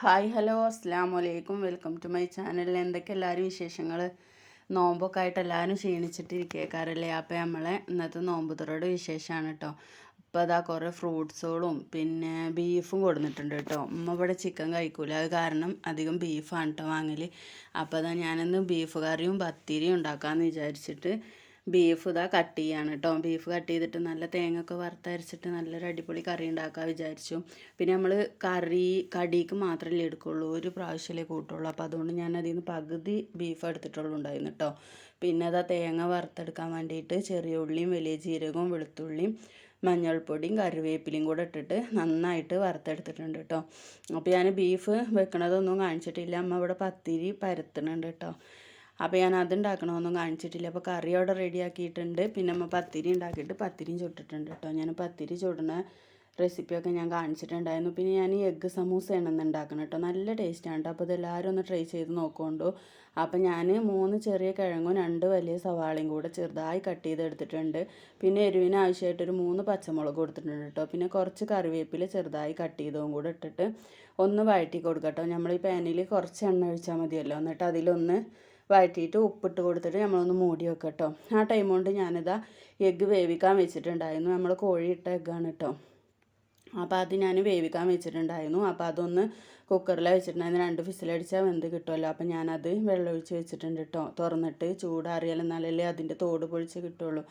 Hi hello അസ്സാം വലൈക്കും welcome to my channel. എന്തൊക്കെ എല്ലാവരും വിശേഷങ്ങൾ? നോമ്പൊക്കെ ആയിട്ട് എല്ലാവരും ക്ഷീണിച്ചിട്ടിരിക്കേക്കാരല്ലേ. അപ്പോൾ നമ്മളെ ഇന്നത്തെ നോമ്പ് തുറയുടെ വിശേഷമാണ് കേട്ടോ. അപ്പോൾ അതാ കുറേ ഫ്രൂട്ട്സുകളും പിന്നെ ബീഫും കൊടുത്തിട്ടുണ്ട് കേട്ടോ. ഉമ്മ ഇവിടെ ചിക്കൻ കഴിക്കൂല, അത് കാരണം അധികം ബീഫാണ് കേട്ടോ വാങ്ങൽ. അപ്പോൾ അതാ ഞാനിന്ന് ബീഫ് കറിയും പത്തിരിയും ഉണ്ടാക്കാമെന്ന് വിചാരിച്ചിട്ട് ബീഫ് ഇതാ കട്ട് ചെയ്യാണ് കേട്ടോ. ബീഫ് കട്ട് ചെയ്തിട്ട് നല്ല തേങ്ങയൊക്കെ വറുത്തരച്ചിട്ട് നല്ലൊരു അടിപൊളി കറി ഉണ്ടാക്കാൻ വിചാരിച്ചു. പിന്നെ നമ്മൾ കടിക്ക് മാത്രമല്ലേ എടുക്കുള്ളൂ, ഒരു പ്രാവശ്യമല്ലേ കൂട്ടുള്ളൂ. അപ്പോൾ അതുകൊണ്ട് ഞാൻ അതിൽ നിന്ന് പകുതി ബീഫ് എടുത്തിട്ടുള്ളൂ ഉണ്ടായിരുന്നു കേട്ടോ. പിന്നെ അതാ തേങ്ങ വറുത്തെടുക്കാൻ വേണ്ടിയിട്ട് ചെറിയ ഉള്ളിയും വലിയ ജീരകവും വെളുത്തുള്ളിയും മഞ്ഞൾപ്പൊടിയും കറിവേപ്പിലയും കൂടെ ഇട്ടിട്ട് നന്നായിട്ട് വറുത്തെടുത്തിട്ടുണ്ട് കേട്ടോ. അപ്പോൾ ഞാൻ ബീഫ് വെക്കണതൊന്നും കാണിച്ചിട്ടില്ല. അമ്മ ഇവിടെ പത്തിരി പരത്തുന്നുണ്ട് കേട്ടോ. അപ്പോൾ ഞാൻ അതുണ്ടാക്കണമെന്നൊന്നും കാണിച്ചിട്ടില്ല. അപ്പോൾ കറി അവിടെ റെഡിയാക്കിയിട്ടുണ്ട്. പിന്നെ നമ്മൾ പത്തിരി ഉണ്ടാക്കിയിട്ട് പത്തിരിയും ചുട്ടിട്ടുണ്ട് കേട്ടോ. ഞാൻ പത്തിരി ചുടുന്ന റെസിപ്പിയൊക്കെ ഞാൻ കാണിച്ചിട്ടുണ്ടായിരുന്നു. പിന്നെ ഞാൻ എഗ്ഗ് സമൂസയാണ് ഇന്ന് ഉണ്ടാക്കുന്നത് കേട്ടോ. നല്ല ടേസ്റ്റാണ് കേട്ടോ. അപ്പോൾ ഇതെല്ലാവരും ഒന്ന് ട്രൈ ചെയ്ത് നോക്കുകൊണ്ടു. അപ്പോൾ ഞാൻ 3 ചെറിയ കിഴങ്ങും 2 വലിയ സവാളയും കൂടെ ചെറുതായി കട്ട് ചെയ്തെടുത്തിട്ടുണ്ട്. പിന്നെ എരിവിന് ആവശ്യമായിട്ടൊരു 3 പച്ചമുളക് കൊടുത്തിട്ടുണ്ട് കേട്ടോ. പിന്നെ കുറച്ച് കറിവേപ്പില ചെറുതായി കട്ട് ചെയ്തതും കൂടെ ഇട്ടിട്ട് ഒന്ന് വഴറ്റി കൊടുക്കട്ടോ. നമ്മൾ ഈ പാനിൽ കുറച്ച് എണ്ണ ഒഴിച്ചാൽ മതിയല്ലോ. എന്നിട്ട് അതിലൊന്ന് വഴറ്റിയിട്ട് ഉപ്പിട്ട് കൊടുത്തിട്ട് നമ്മളൊന്ന് മൂടി വെക്കാം കേട്ടോ. ആ ടൈം കൊണ്ട് ഞാനിതാ എഗ്ഗ് വേവിക്കാൻ വെച്ചിട്ടുണ്ടായിരുന്നു. നമ്മൾ കോഴിയിട്ട എഗ്ഗാണ് കേട്ടോ. അപ്പോൾ അത് ഞാൻ വേവിക്കാൻ വെച്ചിട്ടുണ്ടായിരുന്നു. അപ്പോൾ അതൊന്ന് കുക്കറിലാണ് വെച്ചിട്ടുണ്ടായിരുന്നു. 2 വിസിലടിച്ചാൽ വെന്ത് കിട്ടുമല്ലോ. അപ്പോൾ ഞാനത് വെള്ളമൊഴിച്ച് വെച്ചിട്ടുണ്ട് കേട്ടോ. തുറന്നിട്ട് ചൂടാറിയാൽ എന്നാലല്ലേ അതിൻ്റെ തോട് പൊളിച്ച് കിട്ടുള്ളൂ.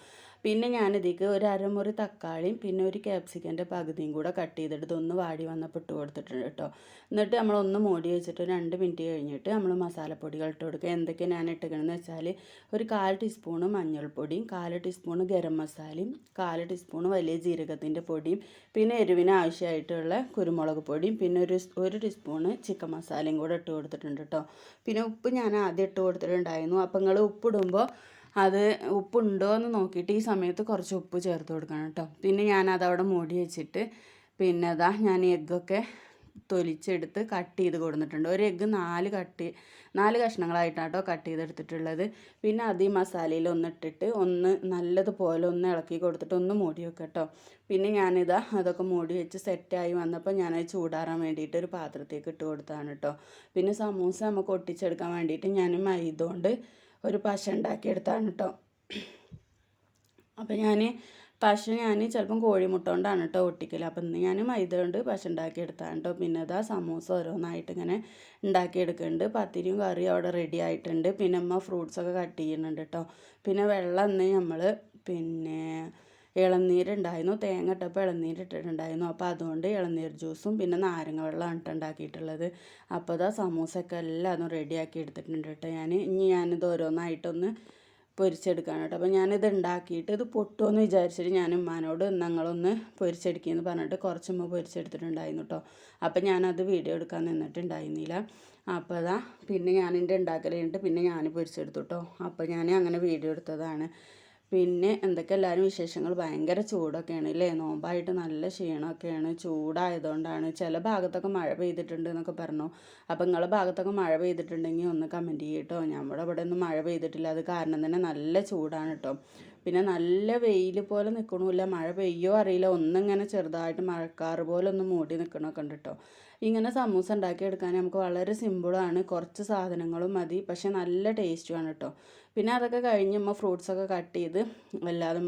പിന്നെ ഞാനിതിക്ക് ഒരു അരമുറി തക്കാളിയും പിന്നെ ഒരു ക്യാപ്സിക്കൻ്റെ പകുതിയും കൂടെ കട്ട് ചെയ്തിട്ട് ഇതൊന്ന് വാടി വന്നപ്പോൾ ഇട്ട് കൊടുത്തിട്ടുണ്ട് കേട്ടോ. എന്നിട്ട് നമ്മളൊന്ന് മൂടി വെച്ചിട്ട് 2 മിനിറ്റ് കഴിഞ്ഞിട്ട് നമ്മൾ മസാലപ്പൊടികൾ ഇട്ട് കൊടുക്കുക. എന്തൊക്കെ ഞാൻ ഇട്ടിക്കണമെന്ന് വെച്ചാൽ ഒരു 1/4 ടീസ്പൂണ് മഞ്ഞൾപ്പൊടിയും 1/4 ടീസ്പൂണ് ഗരം മസാലയും 1/4 ടീസ്പൂണ് വലിയ ജീരകത്തിൻ്റെ പൊടിയും പിന്നെ എരിവിന് ആവശ്യമായിട്ടുള്ള കുരുമുളക് പൊടിയും പിന്നെ ഒരു ടീസ്പൂണ് ചിക്കൻ മസാലയും കൂടെ ഇട്ട് കൊടുത്തിട്ടുണ്ട് കേട്ടോ. പിന്നെ ഉപ്പ് ഞാൻ ആദ്യം ഇട്ട് കൊടുത്തിട്ടുണ്ടായിരുന്നു. അപ്പോൾ നിങ്ങൾ ഉപ്പിടുമ്പോൾ അത് ഉപ്പുണ്ടോ എന്ന് നോക്കിയിട്ട് ഈ സമയത്ത് കുറച്ച് ഉപ്പ് ചേർത്ത് കൊടുക്കണം കേട്ടോ. പിന്നെ ഞാനതവിടെ മൂടി വെച്ചിട്ട് പിന്നെ അതാ ഞാൻ എഗ്ഗൊക്കെ തൊലിച്ചെടുത്ത് കട്ട് ചെയ്ത് കൊടുത്തിട്ടുണ്ട്. ഒരു എഗ്ഗ് 4 കഷ്ണങ്ങളായിട്ടാണ് കേട്ടോ കട്ട് ചെയ്തെടുത്തിട്ടുള്ളത്. പിന്നെ അത് ഈ മസാലയിൽ ഒന്നിട്ടിട്ട് ഒന്ന് നല്ലതുപോലെ ഒന്ന് ഇളക്കി കൊടുത്തിട്ട് ഒന്ന് മൂടി വെക്കാം കേട്ടോ. പിന്നെ ഞാനിതാ അതൊക്കെ മൂടി വെച്ച് സെറ്റായി വന്നപ്പോൾ ഞാനത് ചൂടാറാൻ വേണ്ടിയിട്ട് ഒരു പാത്രത്തേക്ക് ഇട്ട് കൊടുത്താണ് കേട്ടോ. പിന്നെ സമൂസ നമുക്ക് ഒട്ടിച്ചെടുക്കാൻ വേണ്ടിയിട്ട് ഞാൻ മൈദ കൊണ്ട് ഒരു പശ ഉണ്ടാക്കിയെടുത്താണ് കേട്ടോ. അപ്പോൾ ഞാൻ ചിലപ്പം കോഴിമുട്ട കൊണ്ടാണ് കേട്ടോ ഒട്ടിക്കൽ. അപ്പം ഇന്ന് ഞാൻ മൈദ കൊണ്ട് പശ ഉണ്ടാക്കിയെടുത്താണ് കേട്ടോ. പിന്നെ അതാ സമൂസ ഓരോന്നായിട്ട് ഇങ്ങനെ ഉണ്ടാക്കിയെടുക്കുന്നുണ്ട്. പത്തിരിയും കറിയും അവിടെ റെഡി ആയിട്ടുണ്ട്. പിന്നെ അമ്മ ഫ്രൂട്ട്സൊക്കെ കട്ട് ചെയ്യുന്നുണ്ട് കേട്ടോ. പിന്നെ വെള്ളം ഇന്ന് നമ്മൾ പിന്നെ ഇളനീരുണ്ടായിരുന്നു. തേങ്ങ ഇട്ടപ്പോൾ ഇളനീര് ഇട്ടിട്ടുണ്ടായിരുന്നു. അപ്പോൾ അതുകൊണ്ട് ഇളനീർ ജ്യൂസും പിന്നെ നാരങ്ങ വെള്ളമാണ് കേട്ടോ ഉണ്ടാക്കിയിട്ടുള്ളത്. അപ്പോൾ അതാ സമൂസയൊക്കെ എല്ലാതും റെഡിയാക്കി എടുത്തിട്ടുണ്ട് കേട്ടോ. ഇനി ഞാനിത് ഓരോന്നായിട്ടൊന്ന് പൊരിച്ചെടുക്കുകയാണ് കേട്ടോ. അപ്പോൾ ഞാനിത് ഉണ്ടാക്കിയിട്ട് ഇത് പൊട്ടുമെന്ന് വിചാരിച്ചിട്ട് ഞാൻ ഉമ്മാനോട് ഞങ്ങളൊന്ന് പൊരിച്ചെടുക്കുകയെന്ന് പറഞ്ഞിട്ട് കുറച്ചുമ്പോൾ പൊരിച്ചെടുത്തിട്ടുണ്ടായിരുന്നു കേട്ടോ. അപ്പോൾ ഞാനത് വീഡിയോ എടുക്കാൻ നിന്നിട്ടുണ്ടായിരുന്നില്ല. അപ്പോൾ അതാ പിന്നെ ഞാനെൻ്റെ ഉണ്ടാക്കൽ കഴിഞ്ഞിട്ട് പിന്നെ ഞാൻ പൊരിച്ചെടുത്തു കേട്ടോ. അപ്പോൾ ഞാൻ അങ്ങനെ വീഡിയോ എടുത്തതാണ്. പിന്നെ എന്തൊക്കെ എല്ലാവരും വിശേഷങ്ങൾ? ഭയങ്കര ചൂടൊക്കെയാണ് അല്ലേ. നോമ്പായിട്ട് നല്ല ക്ഷീണമൊക്കെയാണ്. ചൂടായതുകൊണ്ടാണ്. ചില ഭാഗത്തൊക്കെ മഴ പെയ്തിട്ടുണ്ട് എന്നൊക്കെ പറഞ്ഞു. അപ്പോൾ നിങ്ങളുടെ ഭാഗത്തൊക്കെ മഴ പെയ്തിട്ടുണ്ടെങ്കിൽ ഒന്ന് കമൻറ്റ് ചെയ്യും കേട്ടോ. നമ്മുടെ ഇവിടെ ഒന്നും മഴ പെയ്തിട്ടില്ല. അത് കാരണം തന്നെ നല്ല ചൂടാണ് കേട്ടോ. പിന്നെ നല്ല വെയിൽ പോലെ നിൽക്കണമില്ല, മഴ പെയ്യോ അറിയില്ല. ഒന്നിങ്ങനെ ചെറുതായിട്ട് മഴക്കാറ് പോലെ ഒന്ന് മൂടി നിൽക്കണമൊക്കെ ഉണ്ട് കേട്ടോ. ഇങ്ങനെ സമൂസ ഉണ്ടാക്കിയെടുക്കാൻ നമുക്ക് വളരെ സിമ്പിളാണ്. കുറച്ച് സാധനങ്ങളും മതി, പക്ഷെ നല്ല ടേസ്റ്റുമാണ് കേട്ടോ. പിന്നെ അതൊക്കെ കഴിഞ്ഞ് ഫ്രൂട്ട്സൊക്കെ കട്ട് ചെയ്ത് അല്ലാതെ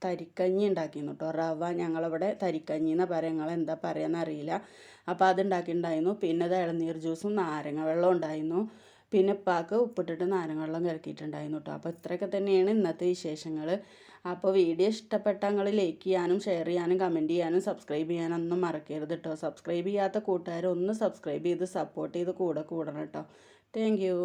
തരിക്കഞ്ഞി ഉണ്ടാക്കിയിരുന്നു കേട്ടോ. റവ ഞങ്ങളിവിടെ തരിക്കഞ്ഞി എന്നാണ് പറയുക, നിങ്ങൾ എന്താ പറയുക അറിയില്ല. അപ്പോൾ അത് ഉണ്ടാക്കിയിട്ടുണ്ടായിരുന്നു. പിന്നെ അത് ഇളനീർ ജ്യൂസും നാരങ്ങ വെള്ളം ഉണ്ടായിരുന്നു. പിന്നെ ഉപ്പാക്ക് ഉപ്പിട്ടിട്ട് നാരങ്ങ വെള്ളം കലക്കിയിട്ടുണ്ടായിരുന്നു കേട്ടോ. അപ്പോൾ ഇത്രയൊക്കെ തന്നെയാണ് ഇന്നത്തെ വിശേഷങ്ങൾ. അപ്പോൾ വീഡിയോ ഇഷ്ടപ്പെട്ടാൽ നിങ്ങൾ ലൈക്ക് ചെയ്യാനും ഷെയർ ചെയ്യാനും കമൻറ്റ് ചെയ്യാനും സബ്സ്ക്രൈബ് ചെയ്യാനൊന്നും മറക്കരുത് കേട്ടോ. സബ്സ്ക്രൈബ് ചെയ്യാത്ത കൂട്ടുകാർ ഒന്ന് സബ്സ്ക്രൈബ് ചെയ്ത് സപ്പോർട്ട് ചെയ്ത് കൂടണം കേട്ടോ. Thank you.